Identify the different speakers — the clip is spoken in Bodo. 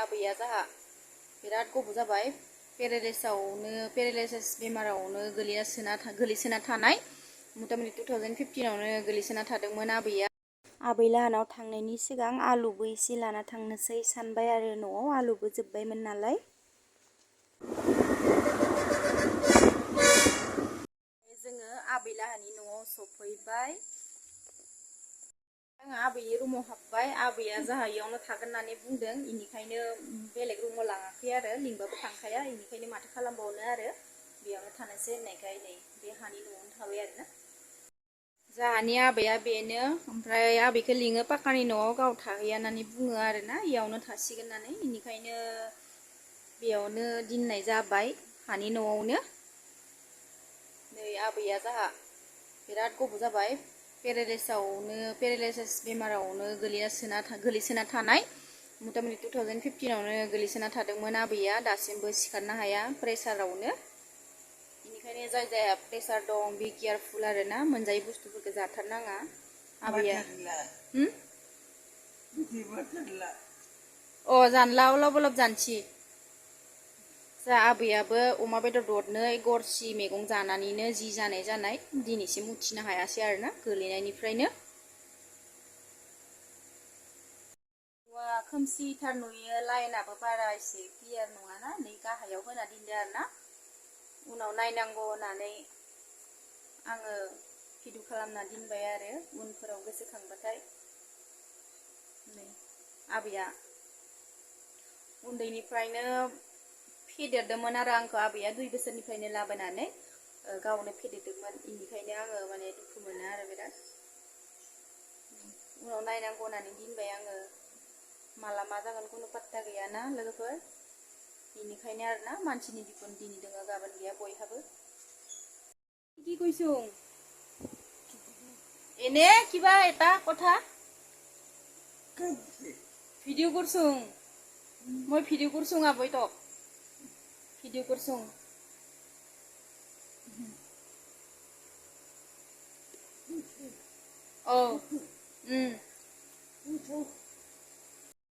Speaker 1: आबैया जाहा बिराद गब' जाबाय पेरालाइसिस बेमारावनो गोलैसोना थानाय मथा मथि 2015आवनो गोलैसोना थादोंमोन आबैया। आबै लाहानाव थांनायनि सिगां आलुबो एसे लाना थांनोसै सानबाय आरो न'आव आलुबो जोब्बायमोन नालाय। जोङो आबै लाहानि न'आव सफैबाय। आङो आबैनि रुमाव हाबबाय। आबैया जाहा इयावनो थागोन होननानै बुंदों, इनिखायनो बेलेग रुमाव लाङाखै आरो लिंबाबो थांखाया, इनिखायनो माथो खालामबावनो आरो बेयावनो थानोसै होननायखाय नै बे हानि न'आवनो थाबाय आरोना। जाहानि आबैया बेनो, ओमफ्राय आबैखौ लिङो पाक्कानि न'आव गाव थाहैया होननानै बुङो आरोना, इयावनो थासिगोन होननानै, इनिखायनो बेयावनो दोननाय जाबाय हानि न'आवनो। नै आबैया जाहा बिराद गब' जाबाय पेरालाइसिस बेमारावनो गोलैसोना थानाय मथा मथि 2015आवनो गोलैसोना थादोंमोन आबैया। दासिमबो सिखारनो हाया प्रेसारावनो। बेनिखायनो जायहा प्रेसार दं बे केयारफुल आरोना, मोनजायै बुस्थुफोरखौ जाथारनाङा। आबैया जानला अलप अलप जानसि। जा आबैयाबो अमा बेदर दरनै गरसि मैगं जानानैनो जि जानाय दिनैसिम उथिनो हायासै आरोना गोलैनायनिफ्रायनो। खोमसिथार नुयो, लाइनाबो बारा एसे क्लियार नङाना, नै गाहायाव होना दोनदो आरोना। उनाव नायनांगौ होननानै आङो भिडिअ खालामना दोनबाय आरो उनफोराव गोसोखांबाथाय। नै आबैया उन्दैनिफ्रायनो फेदेरदोंमोन आरो आंखौ आबैया 2 बोसोरनिफ्रायनो लाबोनानै गावनो फेदेरदोंमोन, बेनिखायनो आङो माने दुखु मोनो आरो बिराद। उनाव नायनांगौ होननानै दोनबाय आङो, माला मा जागोन खुनु पात्ता गैयाना लोगोफोर, बेनिखायनो आरोना मानसिनि जिबन दिनै दङ गाबोन गैया बयहाबो। কি কৈছো এনে কিবা এটা কথা ভিডিঅ' কৰছোং মই ভিডিঅ' কৰছোং আবৈ তক ভিডিঅ' কৰছোং অ